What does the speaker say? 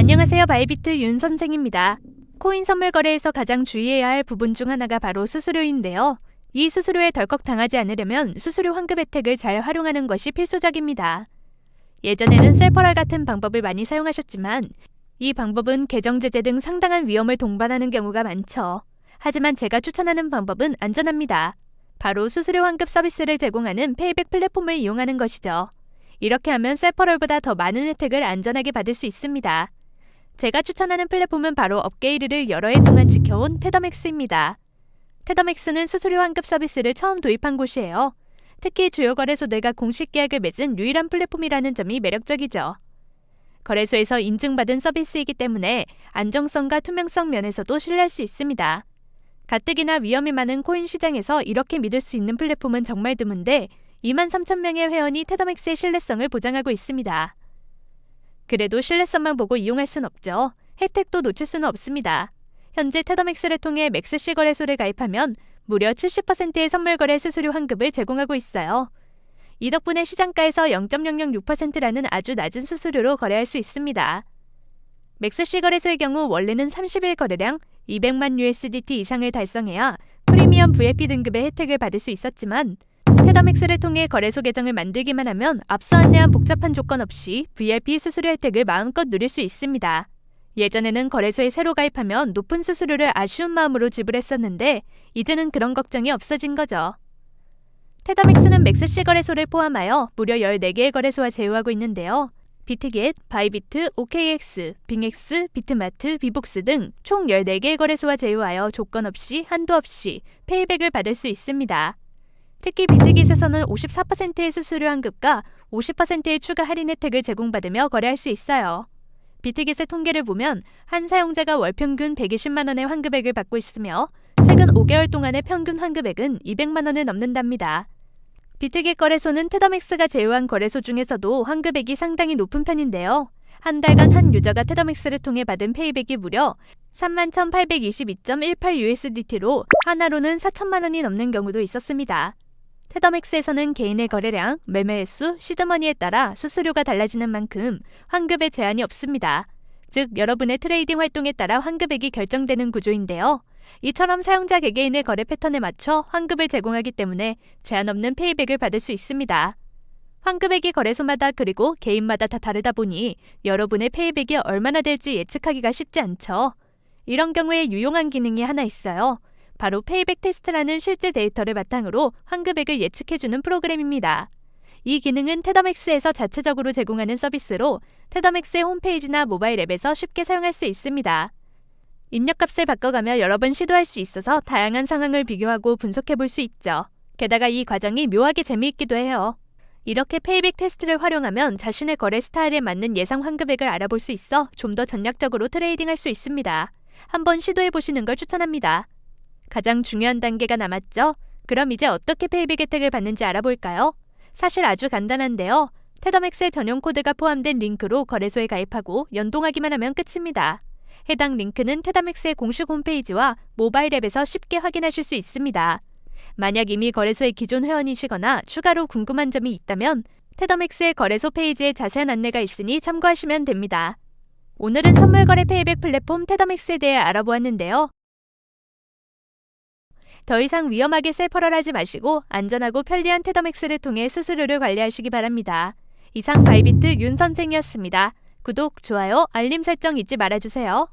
안녕하세요. 바이비트 윤 선생입니다. 코인 선물 거래에서 가장 주의해야 할 부분 중 하나가 바로 수수료인데요. 이 수수료에 덜컥 당하지 않으려면 수수료 환급 혜택을 잘 활용하는 것이 필수적입니다. 예전에는 셀퍼럴 같은 방법을 많이 사용하셨지만 이 방법은 계정 제재 등 상당한 위험을 동반하는 경우가 많죠. 하지만 제가 추천하는 방법은 안전합니다. 바로 수수료 환급 서비스를 제공하는 페이백 플랫폼을 이용하는 것이죠. 이렇게 하면 셀퍼럴보다 더 많은 혜택을 안전하게 받을 수 있습니다. 제가 추천하는 플랫폼은 바로 업계 1위를 여러 해 동안 지켜온 테더맥스입니다. 테더맥스는 수수료 환급 서비스를 처음 도입한 곳이에요. 특히 주요 거래소들과 공식 계약을 맺은 유일한 플랫폼이라는 점이 매력적이죠. 거래소에서 인증받은 서비스이기 때문에 안정성과 투명성 면에서도 신뢰할 수 있습니다. 가뜩이나 위험이 많은 코인 시장에서 이렇게 믿을 수 있는 플랫폼은 정말 드문데 23,000명의 회원이 테더맥스의 신뢰성을 보장하고 있습니다. 그래도 신뢰성만 보고 이용할 순 없죠. 혜택도 놓칠 수는 없습니다. 현재 테더맥스를 통해 맥스C 거래소를 가입하면 무려 70%의 선물 거래 수수료 환급을 제공하고 있어요. 이 덕분에 시장가에서 0.006%라는 아주 낮은 수수료로 거래할 수 있습니다. 맥스C 거래소의 경우 원래는 30일 거래량 200만 USDT 이상을 달성해야 프리미엄 VIP 등급의 혜택을 받을 수 있었지만 테더맥스를 통해 거래소 계정을 만들기만 하면 앞서 안내한 복잡한 조건 없이 VIP 수수료 혜택을 마음껏 누릴 수 있습니다. 예전에는 거래소에 새로 가입하면 높은 수수료를 아쉬운 마음으로 지불했었는데 이제는 그런 걱정이 없어진 거죠. 테더맥스는 맥스C 거래소를 포함하여 무려 14개의 거래소와 제휴하고 있는데요. 비트겟, 바이비트, OKX, 빙엑스, 비트마트, 비복스 등 총 14개의 거래소와 제휴하여 조건 없이 한도 없이 페이백을 받을 수 있습니다. 특히 비트깃에서는 54%의 수수료 환급과 50%의 추가 할인 혜택을 제공받으며 거래할 수 있어요. 비트깃의 통계를 보면 한 사용자가 월 평균 120만 원의 환급액을 받고 있으며 최근 5개월 동안의 평균 환급액은 200만 원을 넘는답니다. 비트깃 거래소는 테더맥스가 제휴한 거래소 중에서도 환급액이 상당히 높은 편인데요. 한 달간 한 유저가 테더맥스를 통해 받은 페이백이 무려 31,822.18USDT로 하나로는 4천만 원이 넘는 경우도 있었습니다. 테더맥스에서는 개인의 거래량, 매매 횟수, 시드머니에 따라 수수료가 달라지는 만큼 환급에 제한이 없습니다. 즉, 여러분의 트레이딩 활동에 따라 환급액이 결정되는 구조인데요. 이처럼 사용자 개개인의 거래 패턴에 맞춰 환급을 제공하기 때문에 제한 없는 페이백을 받을 수 있습니다. 환급액이 거래소마다 그리고 개인마다 다 다르다 보니 여러분의 페이백이 얼마나 될지 예측하기가 쉽지 않죠. 이런 경우에 유용한 기능이 하나 있어요. 바로 페이백 테스트라는 실제 데이터를 바탕으로 환급액을 예측해주는 프로그램입니다. 이 기능은 테더맥스에서 자체적으로 제공하는 서비스로 테더맥스의 홈페이지나 모바일 앱에서 쉽게 사용할 수 있습니다. 입력값을 바꿔가며 여러 번 시도할 수 있어서 다양한 상황을 비교하고 분석해 볼 수 있죠. 게다가 이 과정이 묘하게 재미있기도 해요. 이렇게 페이백 테스트를 활용하면 자신의 거래 스타일에 맞는 예상 환급액을 알아볼 수 있어 좀 더 전략적으로 트레이딩할 수 있습니다. 한번 시도해 보시는 걸 추천합니다. 가장 중요한 단계가 남았죠? 그럼 이제 어떻게 페이백 혜택을 받는지 알아볼까요? 사실 아주 간단한데요. 테더맥스의 전용 코드가 포함된 링크로 거래소에 가입하고 연동하기만 하면 끝입니다. 해당 링크는 테더맥스의 공식 홈페이지와 모바일 앱에서 쉽게 확인하실 수 있습니다. 만약 이미 거래소의 기존 회원이시거나 추가로 궁금한 점이 있다면 테더맥스의 거래소 페이지에 자세한 안내가 있으니 참고하시면 됩니다. 오늘은 선물거래 페이백 플랫폼 테더맥스에 대해 알아보았는데요. 더 이상 위험하게 셀퍼럴하지 마시고 안전하고 편리한 테더맥스를 통해 수수료를 관리하시기 바랍니다. 이상 바이비트 윤 선생이었습니다. 구독, 좋아요, 알림 설정 잊지 말아주세요.